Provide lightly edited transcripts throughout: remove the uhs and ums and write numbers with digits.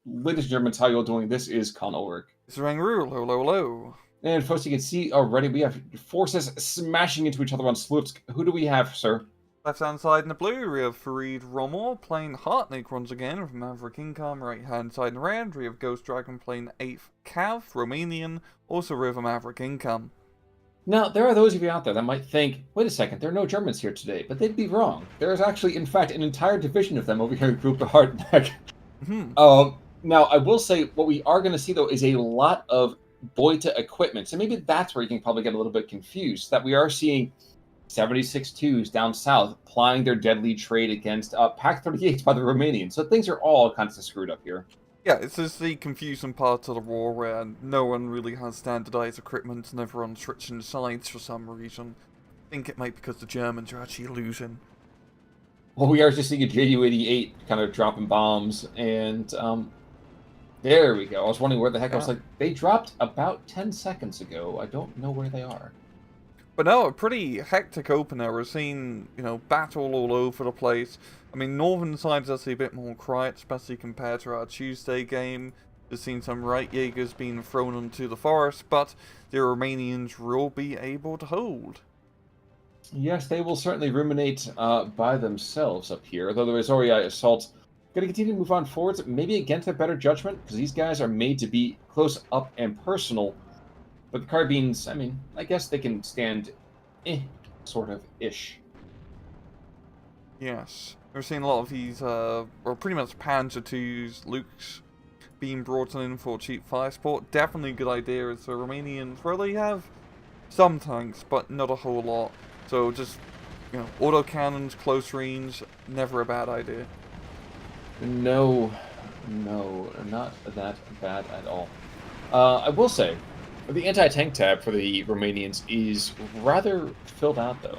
Ladies and gentlemen, how you all doing? This is Con Ulrich. It's Rangru, low, low, low. And folks, you can see already we have forces smashing into each other on Slutsk. Who do we have, sir? Left hand side in the blue, we have Farid Rommel playing Heartnake once again with Maverick Income. Right hand side in the red, we have GhostDragon playing 8th Cav, Romanian, also with a Maverick Income. Now, there are those of you out there that might think, wait a second, there are no Germans here today, but they'd be wrong. There is actually, in fact, an entire division of them over here grouped to Heartnake. Now, I will say, what we are going to see, though, is a lot of Boita equipment. So maybe that's where you can probably get a little bit confused, that we are seeing 76-2s down south plying their deadly trade against Pack 38s by the Romanians. So things are all kinds of screwed up here. Yeah, it's just the confusing part of the war where no one really has standardized equipment and everyone's switching sides for some reason. I think it might be because the Germans are actually losing. Well, we are just seeing a Ju-88 kind of dropping bombs, and there we go. I was wondering where the heck I was like, they dropped about 10 seconds ago. I don't know where they are. But no, a pretty hectic opener. We're seeing, battle all over the place. I mean, northern side's actually a bit more quiet, especially compared to our Tuesday game. We've seen some right Jaegers being thrown into the forest, but the Romanians will be able to hold. Yes, they will certainly ruminate by themselves up here, though there is already assault. Going to continue to move on forwards, maybe against their better judgment, because these guys are made to be close up and personal. But the carbines, I mean, I guess they can stand sort of ish. Yes. We're seeing a lot of these, pretty much Panzer IIs, Lukes being brought in for cheap fire support. Definitely a good idea as the Romanians, well, they have some tanks, but not a whole lot. So just, autocannons, close range, never a bad idea. No, not that bad at all. I will say, the anti-tank tab for the Romanians is rather filled out, though.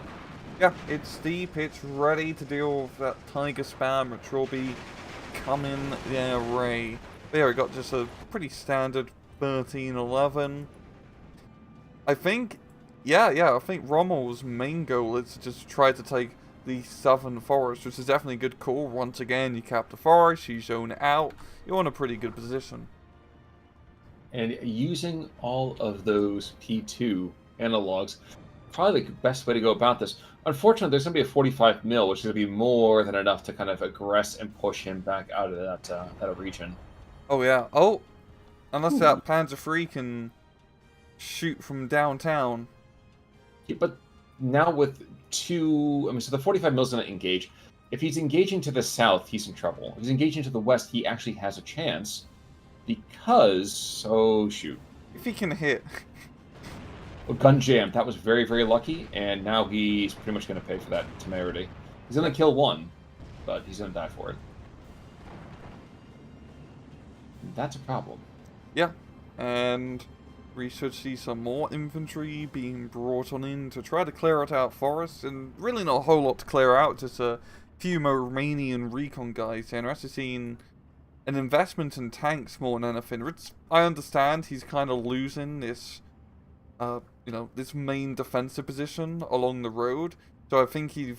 Yeah, it's deep, it's ready to deal with that Tiger spam, which will be coming their way. There, we got just a pretty standard 13-11. I think Rommel's main goal is to just try to take the southern forest, which is definitely a good call. Once again, you cap the forest, you zone it out, you're in a pretty good position. And using all of those P2 analogs, probably the best way to go about this. Unfortunately, there's going to be a 45 mil, which is going to be more than enough to kind of aggress and push him back out of that region. Oh, yeah. Oh, unless that Panzer III can shoot from downtown. Yeah, but now with so the 45 mil is going to engage. If he's engaging to the south, he's in trouble. If he's engaging to the west, he actually has a chance. Because, oh shoot. If he can hit. Well, gun jam, that was very, very lucky, and now he's pretty much going to pay for that temerity. He's going to kill one, but he's going to die for it. That's a problem. Yeah, and we should see some more infantry being brought on in to try to clear out forests, and really not a whole lot to clear out, just a few more Romanian recon guys, and we're actually seeing an investment in tanks more than anything. Which I understand he's kind of losing this, this main defensive position along the road. So I think he,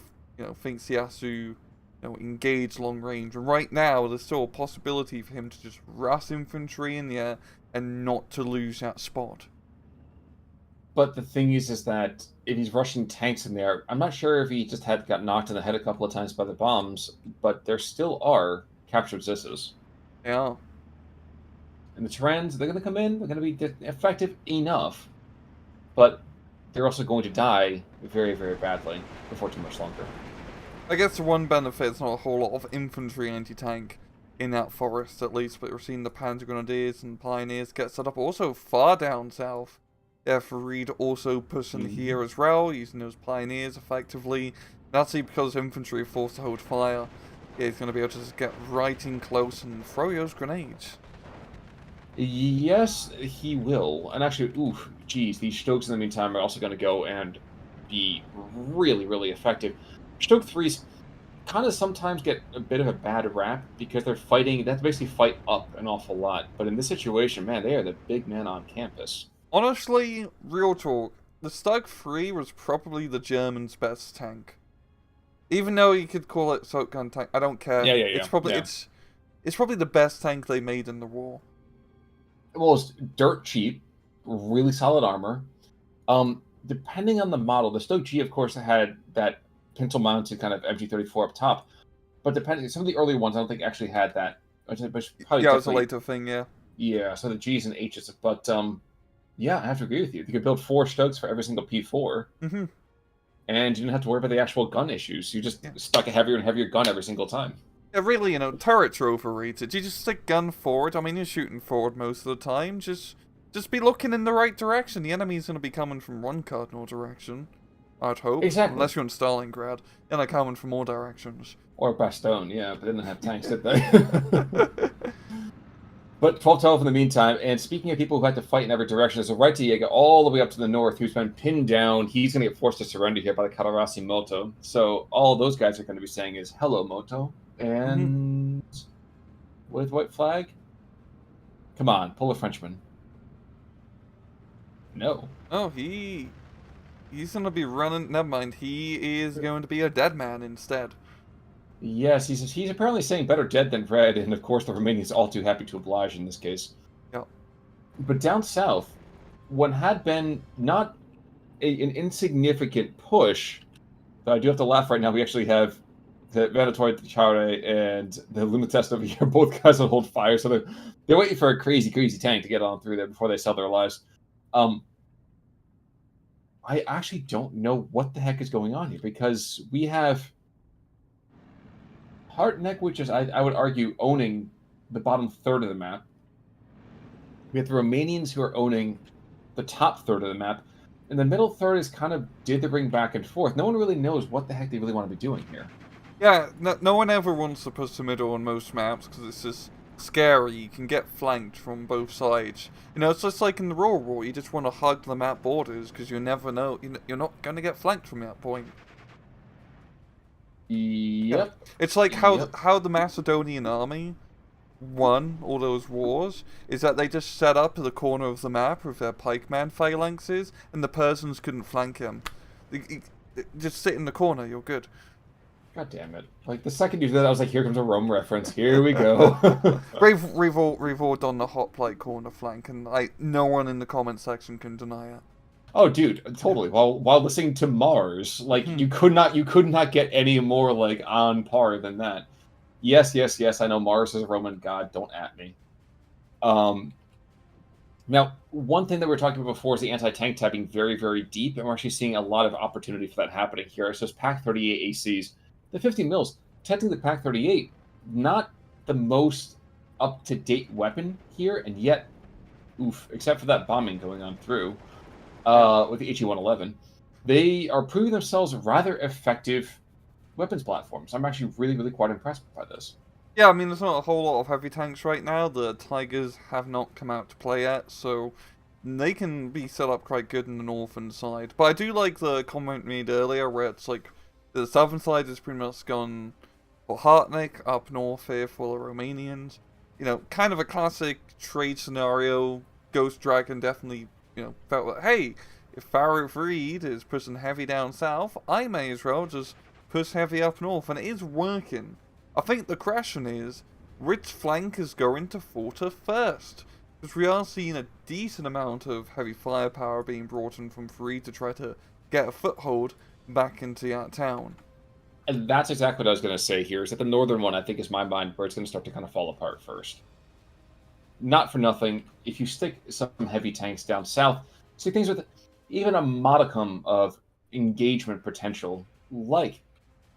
thinks he has to, engage long range. And right now, there's still a possibility for him to just rush infantry in the air and not to lose that spot. But the thing is that if he's rushing tanks in there, I'm not sure if he just got knocked in the head a couple of times by the bombs, but there still are captured Zisses. Yeah. And the Terrans, they're going to come in, they're going to be effective enough, but they're also going to die very, very badly before too much longer. I guess the one benefit is not a whole lot of infantry anti-tank in that forest, at least, but we're seeing the Panzer Grenadiers and Pioneers get set up also far down south. Yeah, Farid also pushing here as well, using those Pioneers effectively. That's because infantry are forced to hold fire. Yeah, he's going to be able to just get right in close and throw those grenades. Yes, he will. And actually, geez, these Stokes in the meantime are also going to go and be really, really effective. Stoke 3s kind of sometimes get a bit of a bad rap because they're fighting, they have to basically fight up an awful lot. But in this situation, man, they are the big men on campus. Honestly, real talk, the Stug 3 was probably the Germans' best tank. Even though you could call it soak gun tank, I don't care. Yeah. It's probably It's probably the best tank they made in the war. Well, it's dirt cheap, really solid armor. Depending on the model, the Stoke G, of course, had that pencil-mounted kind of MG34 up top. But depending, some of the earlier ones, I don't think actually had that. Which probably Yeah, it was a later thing, yeah. Yeah, so the G's and H's. But yeah, I have to agree with you. You could build 4 Stokes for every single P4, and you didn't have to worry about the actual gun issues. You just stuck a heavier and heavier gun every single time. Yeah, really, turrets are overrated. You just stick gun forward. I mean, you're shooting forward most of the time. Just be looking in the right direction. The enemy's going to be coming from one cardinal direction, I'd hope. Exactly. Unless you're in Stalingrad, and they're coming from all directions. Or Bastogne, yeah, but they didn't have tanks, did they? But 12-12 in the meantime, and speaking of people who had to fight in every direction, there's a right to Jaeger all the way up to the north who's been pinned down. He's going to get forced to surrender here by the Katarasi Moto. So all those guys are going to be saying is, hello, Moto. And with white flag? Come on, pull a Frenchman. No. Oh, he's going to be running... Never mind, he is going to be a dead man instead. Yes, he's apparently saying better dead than red, and of course the Romanians all too happy to oblige in this case. Yep. But down south, what had been not an insignificant push, but I do have to laugh right now, we actually have the Venatori Chare and the Lumitest over here, both guys that hold fire, so they're waiting for a crazy, crazy tank to get on through there before they sell their lives. I actually don't know what the heck is going on here, because we have Hartneck, which is, I would argue, owning the bottom third of the map. We have the Romanians who are owning the top third of the map. And the middle third is kind of dithering back and forth. No one really knows what the heck they really want to be doing here. Yeah, no one ever wants to push the middle on most maps because it's just scary. You can get flanked from both sides. It's just like in the Raw War. You just want to hug the map borders because you never know. You're not going to get flanked from that point. Yep. It's like how the Macedonian army won all those wars is that they just set up at the corner of the map with their pikeman phalanxes, and the Persians couldn't flank him. Just sit in the corner, you're good. God damn it. Like, the second you did that, I was like, here comes a Rome reference. Here we go. We've all done the hoplite corner flank, and no one in the comment section can deny it. Oh, dude, totally. While listening to Mars, like, you could not get any more, like, on par than that. Yes, I know Mars is a Roman god. Don't at me. Now, one thing that we were talking about before is the anti-tank tab being very, very deep, and we're actually seeing a lot of opportunity for that happening here. So it's Pak-38 ACs. The 50 mils, technically the Pak-38, not the most up-to-date weapon here, and yet, except for that bombing going on through, with the HE-111, they are proving themselves rather effective weapons platforms. I'm actually really, really quite impressed by this. Yeah, I mean, there's not a whole lot of heavy tanks right now. The Tigers have not come out to play yet, so they can be set up quite good in the northern side. But I do like the comment made earlier where it's like the southern side is pretty much gone for Hartneck, up north here for the Romanians. Kind of a classic trade scenario. GhostDragon definitely, felt like, hey, if Farid is pushing heavy down south, I may as well just push heavy up north, and it is working. I think the question is, which flank is going to falter first? Because we are seeing a decent amount of heavy firepower being brought in from Farid to try to get a foothold back into that town. And that's exactly what I was going to say here, is that the northern one, I think, is my mind where it's going to start to kind of fall apart first. Not for nothing, if you stick some heavy tanks down south, see things with even a modicum of engagement potential, like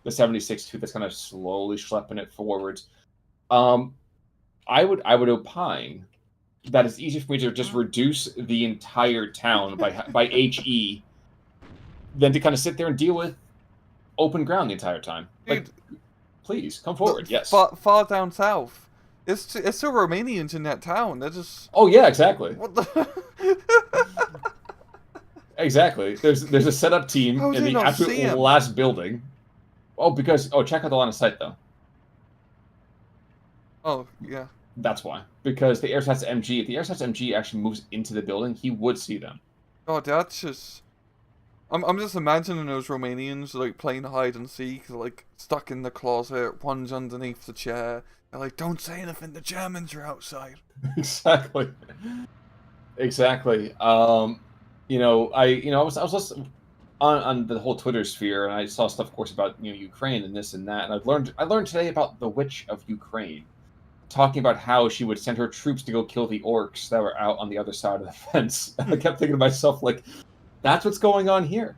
the 76-2 that's kind of slowly schlepping it forwards. I would opine that it's easier for me to just reduce the entire town by HE than to kind of sit there and deal with open ground the entire time. Like, please come forward. Yes. Far down south. It's still Romanians in that town. They're just... Oh yeah, exactly. What the... Exactly. There's a setup team in the absolute last building. Check out the line of sight though. Oh yeah. That's why. Because the airsats MG, if the airsats MG actually moves into the building, he would see them. Oh, that's just... I'm just imagining those Romanians like playing hide and seek, like stuck in the closet, one's underneath the chair. They're like, "Don't say anything. The Germans are outside." Exactly. Exactly. I was listening on the whole Twitter sphere, and I saw stuff, of course, about Ukraine and this and that. And I learned today about the Witch of Ukraine, talking about how she would send her troops to go kill the orcs that were out on the other side of the fence. I kept thinking to myself, like, that's what's going on here.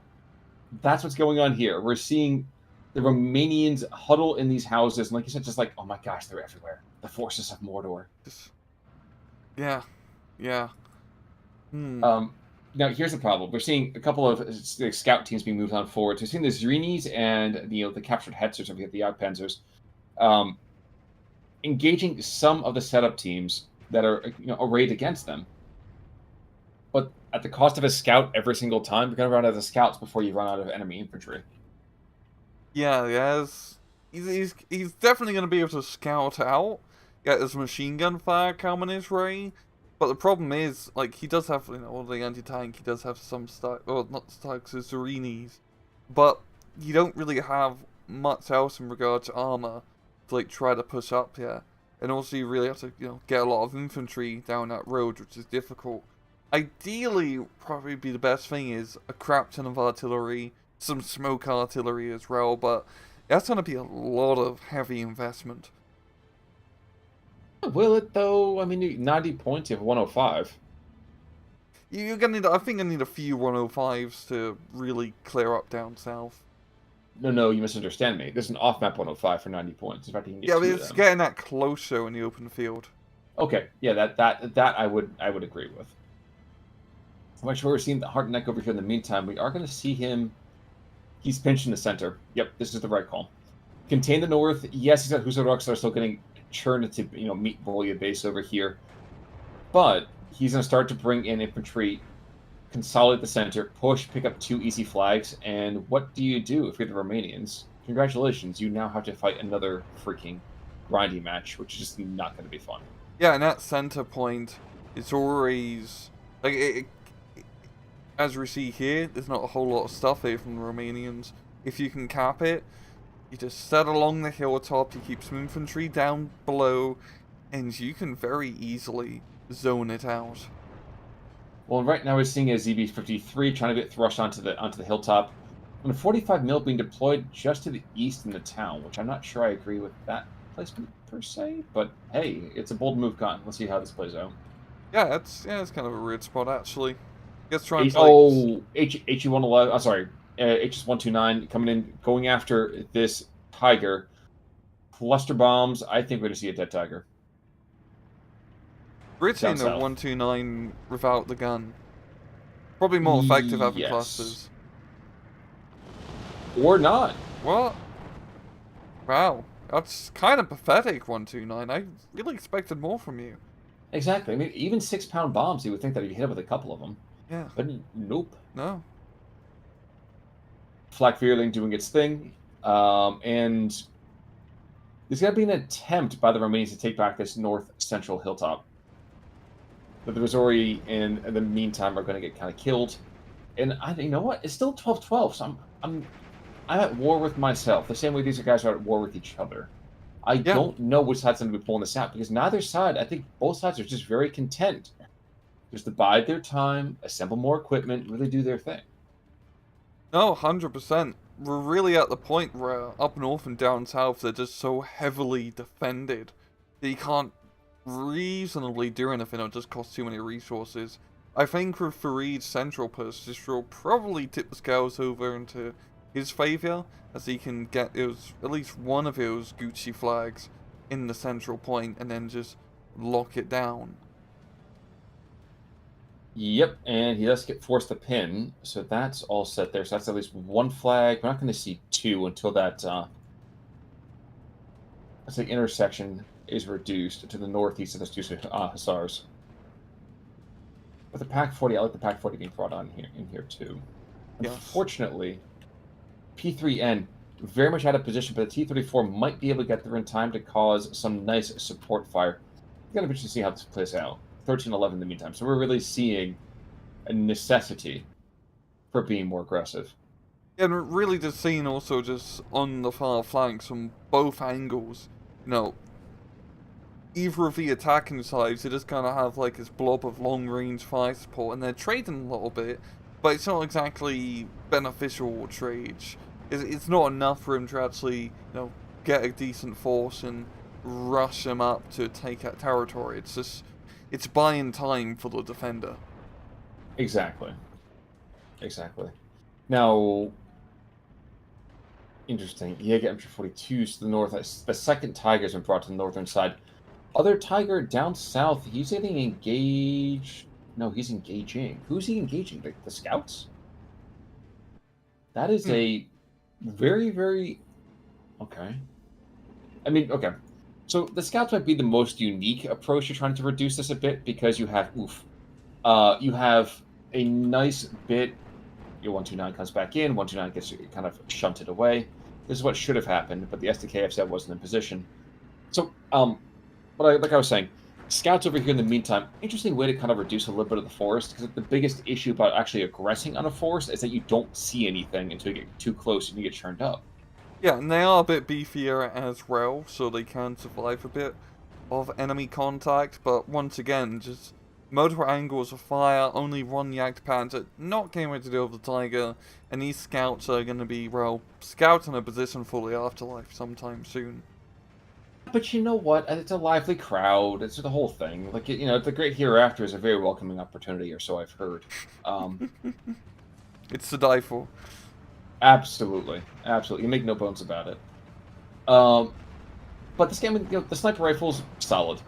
That's what's going on here. We're seeing the Romanians huddle in these houses, and like you said, just like, oh my gosh, they're everywhere. The forces of Mordor. Yeah, yeah. Now, here's the problem. We're seeing a couple of scout teams being moved on forward. So we're seeing the Zrinis and the captured Hetzers over here, the Outpanzers, engaging some of the setup teams that are arrayed against them. But at the cost of a scout every single time, you're going to run out of scouts before you run out of enemy infantry. Yeah, he's definitely going to be able to scout out, get his machine gun fire coming his way. But the problem is, like, he does have, all the anti-tank, he does have some not stacks, it's Zerinis. But you don't really have much else in regard to armor to, like, try to push up here. And also you really have to, get a lot of infantry down that road, which is difficult. Ideally, probably be the best thing is a crap ton of artillery, some smoke artillery as well, but that's going to be a lot of heavy investment. Will it, though? I mean, 90 points, you have 105. You're gonna need, I think I need a few 105s to really clear up down south. No, you misunderstand me. There's an off-map 105 for 90 points. In fact, you can get but it's getting that closer in the open field. Okay, yeah, that I would agree with. I'm not sure we're seeing the Heart Neck over here in the meantime. We are going to see him. He's pinched in the center. Yep, this is the right call. Contain the north. Yes, he's got Husaroks that are still getting churned to meet Volya base over here. But he's going to start to bring in infantry, consolidate the center, push, pick up 2 easy flags, and what do you do if you're the Romanians? Congratulations, you now have to fight another freaking grinding match, which is just not going to be fun. Yeah, and that center point, it's always, like, as we see here, there's not a whole lot of stuff here from the Romanians. If you can cap it, you just set along the hilltop, you keep some infantry down below, and you can very easily zone it out. Well, right now we're seeing a ZB-53 trying to get thrust onto the hilltop, and a 45 mil being deployed just to the east in the town, which I'm not sure I agree with that placement per se, but hey, it's a bold move gun. Let's see how this plays out. Yeah, it's kind of a weird spot actually. Let's try and HE-111. Sorry, HS-129 coming in, going after this Tiger. Cluster bombs. I think we're going to see a dead Tiger. Britain the 129 without the gun. Probably more effective having clusters. Or not. What? Wow. That's kind of pathetic, 129. I really expected more from you. Exactly. I mean, even 6-pound bombs, you would think that you'd hit with a couple of them. Yeah. But nope. No. Flak Vierling doing its thing. And there's got to be an attempt by the Romanians to take back this north-central hilltop. But the Razori, in the meantime, are going to get kind of killed. And you know what? It's still 12-12, so I'm at war with myself. The same way these guys are at war with each other. I don't know which side's going to be pulling this out, because neither side, I think both sides are just very content. Just to bide their time, assemble more equipment, really do their thing. No, 100%. We're really at the point where up north and down south, they're just so heavily defended that you can't reasonably do anything. It'll just cost too many resources. I think with Farid's central push, this will probably tip the scales over into his favour, as he can get at least one of those Gucci flags in the central point and then just lock it down. Yep, and he does get forced to pin, so that's all set there. So that's at least one flag. We're not going to see 2 until that let's say intersection is reduced to the northeast of those 2 hussars. With the Pack 40, I like the Pack 40 being brought on in here too. Yes. Unfortunately, P3N very much out of position, but the T-34 might be able to get there in time to cause some nice support fire. We're going to be interested to see how this plays out. 13-11 in the meantime. So we're really seeing a necessity for being more aggressive. And really just seeing also just on the far flanks from both angles, you know, either of the attacking sides, they just kind of have like this blob of long-range fire support, and they're trading a little bit, but it's not exactly beneficial trade. It's not enough for him to actually, you know, get a decent force and rush him up to take out territory. It's just, it's buying time for the defender. Exactly. Exactly. Now, interesting. Yeah, get MG42s to the north. The second Tiger's been brought to the northern side. Other Tiger down south, he's getting engaged. No, he's engaging. Who's he engaging? The scouts? That is a very, very... Okay. I mean, okay. So the scouts might be the most unique approach to trying to reduce this a bit, because you have, you have a nice bit. Your 129 comes back in, 129 gets kind of shunted away. This is what should have happened, but the SDKF wasn't in position. So, like I was saying, scouts over here in the meantime, interesting way to kind of reduce a little bit of the forest, because the biggest issue about actually aggressing on a forest is that you don't see anything until you get too close and you get churned up. Yeah, and they are a bit beefier as well, so they can survive a bit of enemy contact, but once again, just multiple angles of fire, only one Jagd Panther, not getting ready to deal with the Tiger, and these scouts are going to be, well, scouting a position for the afterlife sometime soon. But you know what? It's a lively crowd. It's the whole thing. Like, you know, the Great Hereafter is a very welcoming opportunity, or so I've heard. It's to die for. Absolutely. Absolutely. You make no bones about it. But this game, you know, the sniper rifle's solid.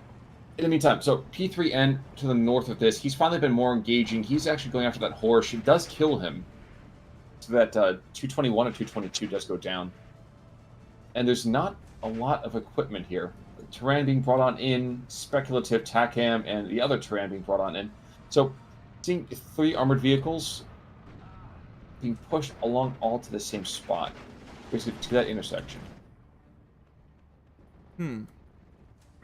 In the meantime, so P3N to the north of this, he's finally been more engaging. He's actually going after that horse. It does kill him. So that 221 or 222 does go down. And there's not a lot of equipment here. Terrain being brought on in, speculative TACAM, and the other terrain being brought on in. So, seeing 3 armored vehicles being pushed along all to the same spot, basically to that intersection. We've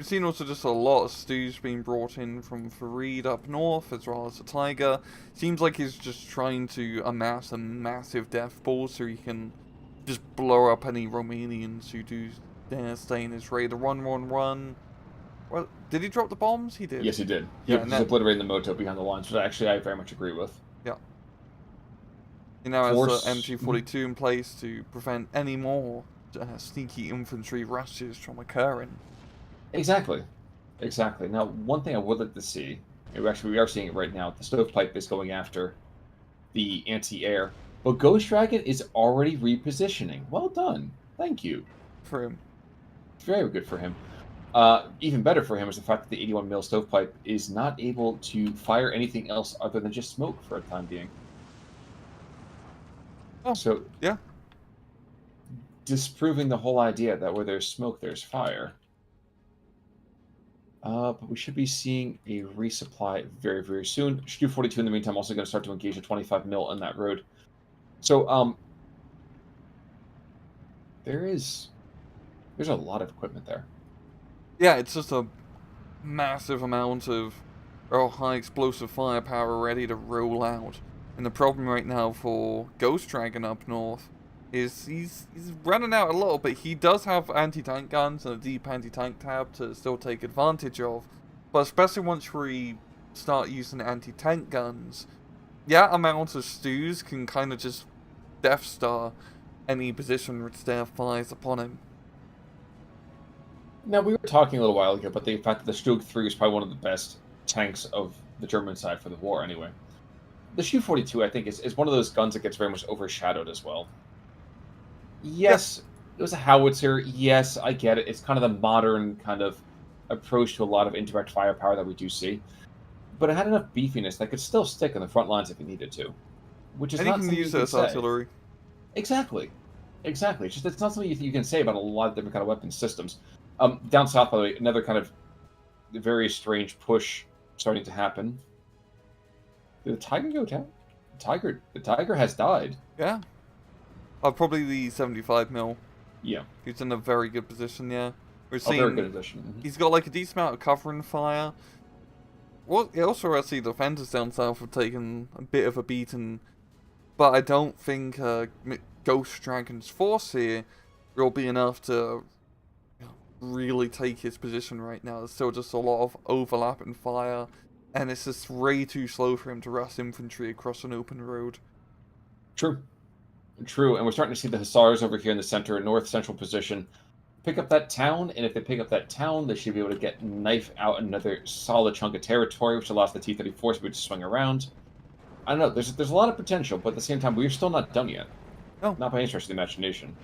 seen also just a lot of stews being brought in from Farid up north, as well as the Tiger. Seems like he's just trying to amass a massive death ball so he can just blow up any Romanians who do dare stay in his raid. Run. Well, did he drop the bombs? He did. Yes, he did. Yeah, he's obliterating the moto behind the lines, which actually I very much agree with. Yeah. He now has the MG42 in place to prevent any more sneaky infantry rushes from occurring. Exactly. Now, one thing I would like to see, we are seeing it right now, the stovepipe is going after the anti-air, but GhostDragon is already repositioning. Well done. Thank you. For him. Very good for him. Even better for him is the fact that the 81 mil stovepipe is not able to fire anything else other than just smoke for a time being. Oh, so, yeah. Disproving the whole idea that where there's smoke, there's fire. But we should be seeing a resupply very, very soon. Stu-42 in the meantime also going to start to engage a 25 mil on that road. So, there's a lot of equipment there. Yeah, it's just a massive amount of high explosive firepower ready to roll out. And the problem right now for GhostDragon up north is he's running out a little bit. He does have anti-tank guns and a deep anti-tank tab to still take advantage of. But especially once we start using anti-tank guns, that amount of stews can kind of just Death Star any position which there fires upon him. Now, we were talking a little while ago about the fact that the Stug 3 is probably one of the best tanks of the German side for the war, anyway. The Stu-42, I think, is one of those guns that gets very much overshadowed as well. Yes, it was a howitzer. Yes, I get it. It's kind of the modern kind of approach to a lot of indirect firepower that we do see. But it had enough beefiness that could still stick on the front lines if it needed to. Which is and not you can something use you it can as say. artillery. Exactly. It's just it's not something you can say about a lot of different kind of weapon systems. Down south, by the way, another kind of very strange push starting to happen. Did the Tiger go down? The Tiger has died. Yeah. Probably the 75 mil. Yeah. He's in a very good position, yeah. We're seeing very good position. Mm-hmm. He's got like a decent amount of cover and fire. Well, yeah, also I see the defenders down south have taken a bit of a beating. but I don't think GhostDragon's force here will be enough to really take his position right now. There's still just a lot of overlap and fire, and it's just way too slow for him to rush infantry across an open road. True. True, and we're starting to see the Hussars over here in the center, north central position, pick up that town, and if they pick up that town, they should be able to get knife out another solid chunk of territory, which allows the T-34s to be able to swing around. I don't know, there's a lot of potential, but at the same time, we're still not done yet. No. Not by any stretch of the imagination.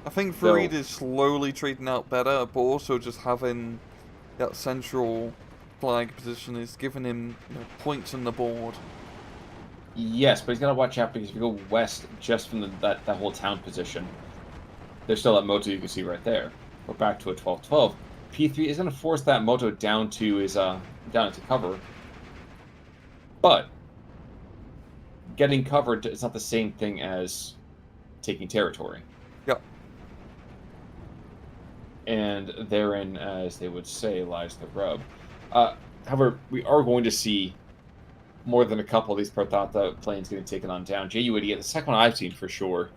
I think Farid is slowly trading out better, but also just having that central flag position is giving him points on the board. Yes, but he's got to watch out because if you go west just from that whole town position, there's still that moto you can see right there. We're back to a 12-12. P3 is going to force that moto down to his down into cover, but getting covered is not the same thing as taking territory. Yep. And therein, as they would say, lies the rub. However, we are going to see more than a couple of these Prothata planes getting taken on down. JU-88, the second one I've seen for sure.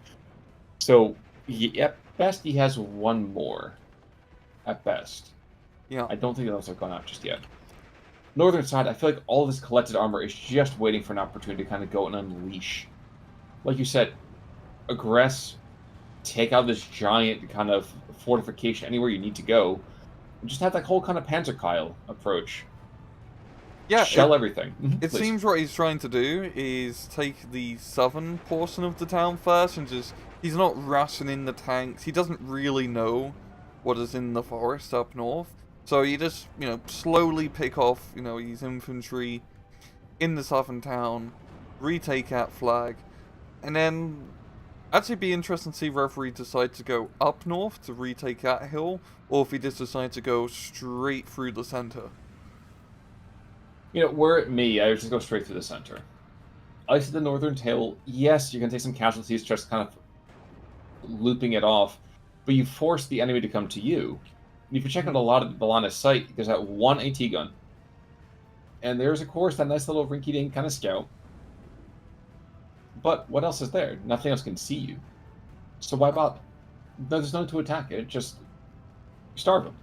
So, at best, he has one more. At best. Yeah. I don't think those have gone out just yet. Northern side, I feel like all this collected armor is just waiting for an opportunity to kind of go and unleash. Like you said, aggress, take out this giant kind of fortification anywhere you need to go, and just have that whole kind of Panzerkeil approach. Yeah, shell everything. It seems what he's trying to do is take the southern portion of the town first and just... He's not rushing in the tanks. He doesn't really know what is in the forest up north. So you just, slowly pick off, his infantry in the southern town, retake that flag, and then actually be interesting to see whether he decides to go up north to retake that hill, or if he just decides to go straight through the center. Were me, I would just go straight through the center. I see the northern tail. Yes, you can take some casualties just kind of looping it off, but you force the enemy to come to you. And if you check out a lot of the line of sight, there's that one AT gun. And there's, of course, that nice little rinky-dink kind of scout. But what else is there? Nothing else can see you. So why bother? There's nothing to attack it. Just starve them.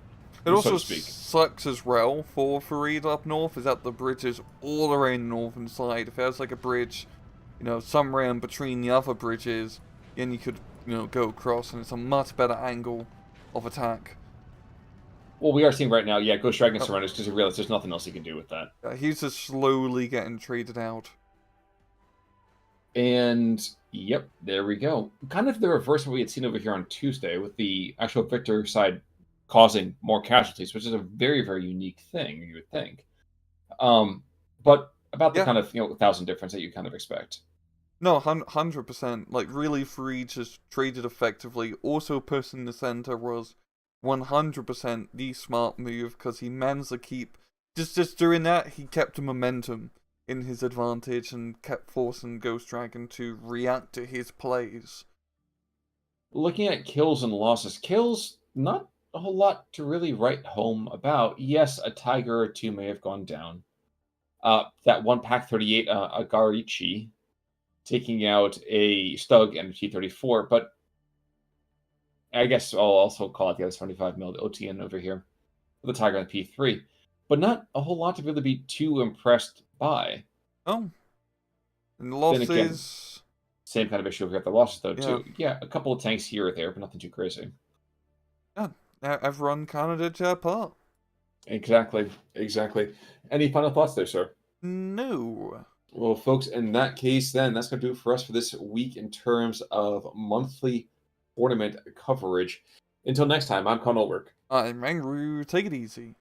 It also sucks as well for Farid up north, is that the bridge is all around the northern side. If there's like a bridge, somewhere in between the other bridges, then you could, go across, and it's a much better angle of attack. Well, we are seeing right now, GhostDragon surrenders because he realized there's nothing else he can do with that. He's just slowly getting traded out. And, yep, there we go. Kind of the reverse of what we had seen over here on Tuesday, with the actual victor side causing more casualties, which is a very, very unique thing, you would think. But about the kind of, 1,000 difference that you kind of expect. No, 100%. Like, really, Farid just traded effectively. Also, pushing the center was 100% the smart move, because he managed to keep... Just doing that, he kept the momentum in his advantage and kept forcing GhostDragon to react to his plays. Looking at kills and losses, kills, not a whole lot to really write home about. Yes, a Tiger or two may have gone down. That one Pack 38, Agarichi, taking out a Stug and a T-34, but I guess I'll also call it the other 75mm OTN over here, with the Tiger and the P3. But not a whole lot to really be too impressed by. Oh. And the losses... Again, same kind of issue over here. The losses, though, too. Yeah, a couple of tanks here or there, but nothing too crazy. Yeah, everyone kind of did their part. Exactly. Any final thoughts there, sir? No. Well, folks, in that case, then, that's going to do it for us for this week in terms of monthly tournament coverage. Until next time, I'm Con Ulrich. I'm Angry. Take it easy.